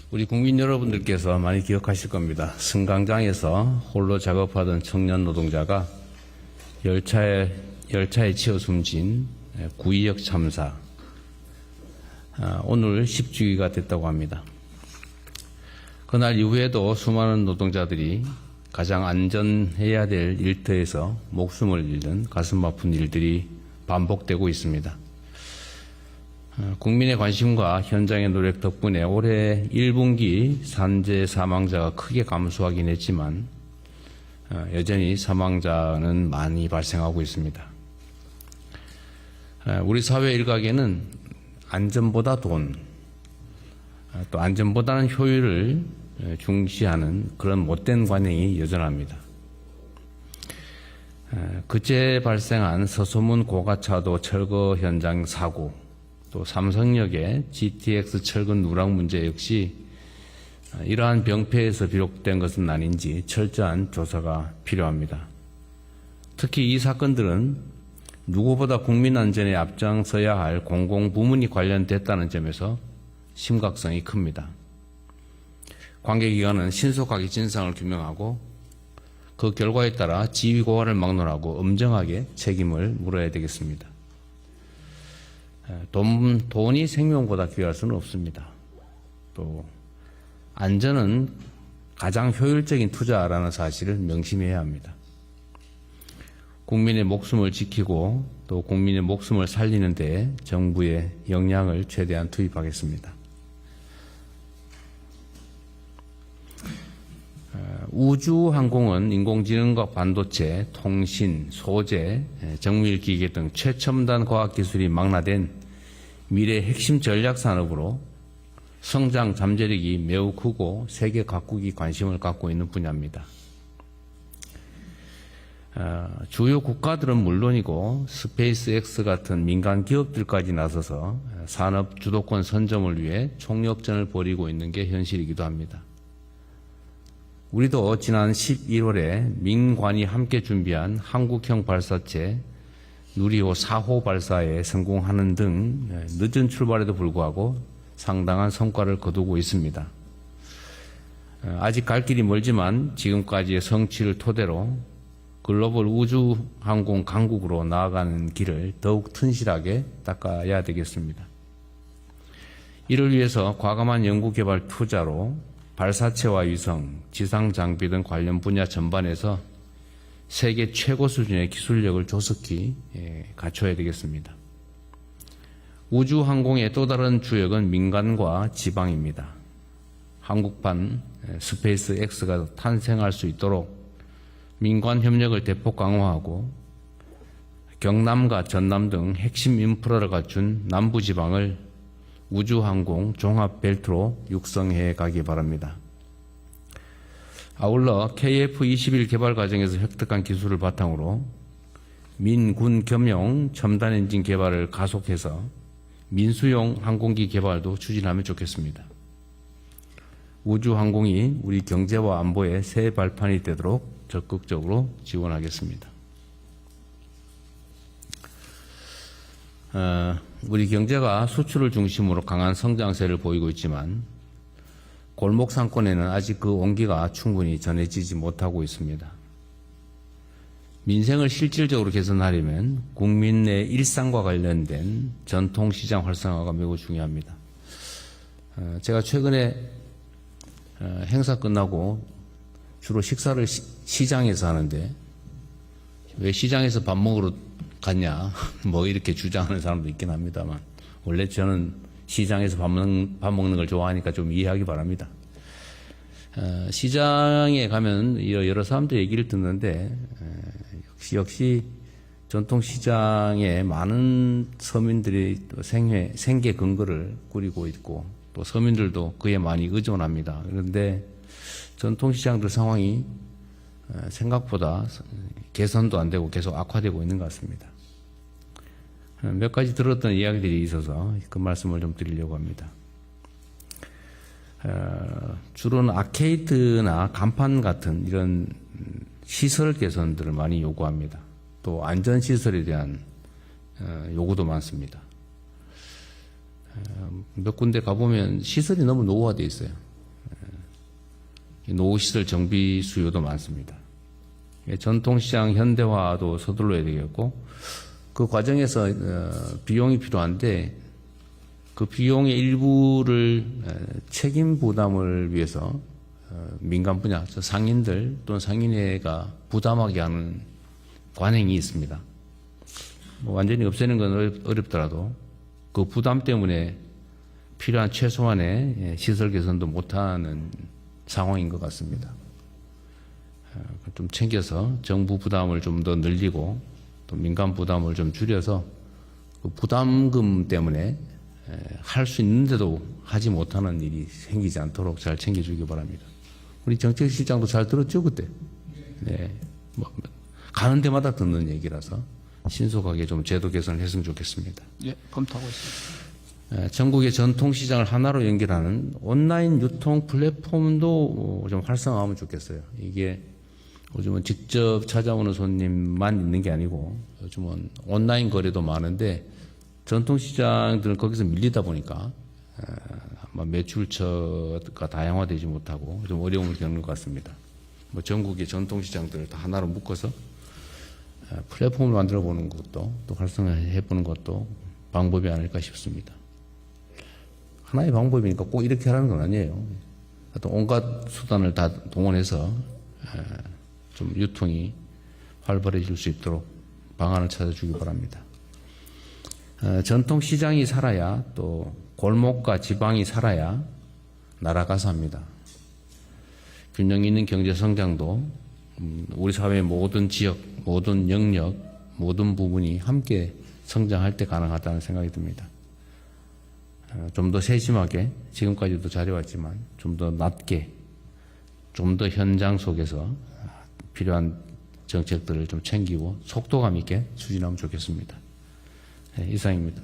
우리 국민 여러분들께서 많이 기억하실 겁니다. 승강장에서 홀로 작업하던 청년 노동자가 열차에 치여 숨진 구의역 참사, 오늘 10주기가 됐다고 합니다. 그날 이후에도 수많은 노동자들이 가장 안전해야 될 일터에서 목숨을 잃는 가슴 아픈 일들이 반복되고 있습니다. 국민의 관심과 현장의 노력 덕분에 올해 1분기 산재 사망자가 크게 감소하긴 했지만 여전히 사망자는 많이 발생하고 있습니다. 우리 사회 일각에는 안전보다 돈, 또 안전보다는 효율을 중시하는 그런 못된 관행이 여전합니다. 그제 발생한 서소문 고가차도 철거 현장 사고, 또 삼성역의 GTX 철근 누락 문제 역시 이러한 병폐에서 비롯된 것은 아닌지 철저한 조사가 필요합니다. 특히 이 사건들은 누구보다 국민 안전에 앞장서야 할 공공부문이 관련됐다는 점에서 심각성이 큽니다. 관계기관은 신속하게 진상을 규명하고 그 결과에 따라 지위 고하를 막론하고 엄정하게 책임을 물어야 되겠습니다. 돈이 생명보다 귀할 수는 없습니다. 또 안전은 가장 효율적인 투자라는 사실을 명심해야 합니다. 국민의 목숨을 지키고 또 국민의 목숨을 살리는 데 정부의 역량을 최대한 투입하겠습니다. 우주항공은 인공지능과 반도체, 통신, 소재, 정밀기계 등 최첨단 과학기술이 망라된 미래 핵심 전략 산업으로 성장 잠재력이 매우 크고 세계 각국이 관심을 갖고 있는 분야입니다. 주요 국가들은 물론이고 스페이스X 같은 민간 기업들까지 나서서 산업 주도권 선점을 위해 총력전을 벌이고 있는 게 현실이기도 합니다. 우리도 지난 11월에 민관이 함께 준비한 한국형 발사체 누리호 4호 발사에 성공하는 등 늦은 출발에도 불구하고 상당한 성과를 거두고 있습니다. 아직 갈 길이 멀지만 지금까지의 성취를 토대로 글로벌 우주항공 강국으로 나아가는 길을 더욱 튼실하게 닦아야 되겠습니다. 이를 위해서 과감한 연구개발 투자로 발사체와 위성, 지상장비 등 관련 분야 전반에서 세계 최고 수준의 기술력을 조속히 갖춰야 되겠습니다. 우주항공의 또 다른 주역은 민간과 지방입니다. 한국판 스페이스X가 탄생할 수 있도록 민관 협력을 대폭 강화하고 경남과 전남 등 핵심 인프라를 갖춘 남부지방을 우주항공 종합벨트로 육성해 가기 바랍니다. 아울러 KF-21 개발 과정에서 획득한 기술을 바탕으로 민군 겸용 첨단 엔진 개발을 가속해서 민수용 항공기 개발도 추진하면 좋겠습니다. 우주항공이 우리 경제와 안보의 새 발판이 되도록 적극적으로 지원하겠습니다. 우리 경제가 수출을 중심으로 강한 성장세를 보이고 있지만 골목 상권에는 아직 그 온기가 충분히 전해지지 못하고 있습니다. 민생을 실질적으로 개선하려면 국민의 일상과 관련된 전통시장 활성화가 매우 중요합니다. 제가 최근에 행사 끝나고 주로 식사를 시장에서 하는데 왜 시장에서 밥 먹으러 갔냐 뭐 이렇게 주장하는 사람도 있긴 합니다만 원래 저는 시장에서 밥 먹는 걸 좋아하니까 좀 이해하기 바랍니다. 시장에 가면 여러 사람들 얘기를 듣는데 역시 전통시장에 많은 서민들이 또 생계 근거를 꾸리고 있고 또 서민들도 그에 많이 의존합니다. 그런데 전통시장들 상황이 생각보다 개선도 안 되고 계속 악화되고 있는 것 같습니다. 몇 가지 들었던 이야기들이 있어서 그 말씀을 좀 드리려고 합니다. 주로는 아케이드나 간판 같은 이런 시설 개선들을 많이 요구합니다. 또 안전시설에 대한 요구도 많습니다. 몇 군데 가보면 시설이 너무 노후화되어 있어요. 노후시설 정비 수요도 많습니다. 전통시장 현대화도 서둘러야 되겠고, 그 과정에서 비용이 필요한데 그 비용의 일부를 책임 부담을 위해서 민간 분야, 상인들 또는 상인회가 부담하게 하는 관행이 있습니다. 뭐 완전히 없애는 건 어렵더라도 그 부담 때문에 필요한 최소한의 시설 개선도 못하는 상황인 것 같습니다. 좀 챙겨서 정부 부담을 좀 더 늘리고 또 민간 부담을 좀 줄여서 그 부담금 때문에 할 수 있는데도 하지 못하는 일이 생기지 않도록 잘 챙겨주기 바랍니다. 우리 정책실장도 잘 들었죠, 그때? 네. 뭐, 가는 데마다 듣는 얘기라서 신속하게 좀 제도 개선을 했으면 좋겠습니다. 예, 검토하고 있습니다. 전국의 전통시장을 하나로 연결하는 온라인 유통 플랫폼도 좀 활성화하면 좋겠어요. 이게 요즘은 직접 찾아오는 손님만 있는 게 아니고 요즘은 온라인 거래도 많은데 전통시장들은 거기서 밀리다 보니까 아마 매출처가 다양화되지 못하고 좀 어려움을 겪는 것 같습니다. 뭐 전국의 전통시장들을 다 하나로 묶어서 플랫폼을 만들어 보는 것도 또 활성화해 보는 것도 방법이 아닐까 싶습니다. 하나의 방법이니까 꼭 이렇게 하라는 건 아니에요. 하여튼 온갖 수단을 다 동원해서 좀 유통이 활발해질 수 있도록 방안을 찾아주기 바랍니다. 전통시장이 살아야 또 골목과 지방이 살아야 나라가 삽니다. 균형 있는 경제 성장도 우리 사회의 모든 지역, 모든 영역, 모든 부분이 함께 성장할 때 가능하다는 생각이 듭니다. 좀 더 세심하게 지금까지도 잘해왔지만 좀 더 낮게 좀 더 현장 속에서 필요한 정책들을 좀 챙기고 속도감 있게 추진하면 좋겠습니다. 네, 이상입니다.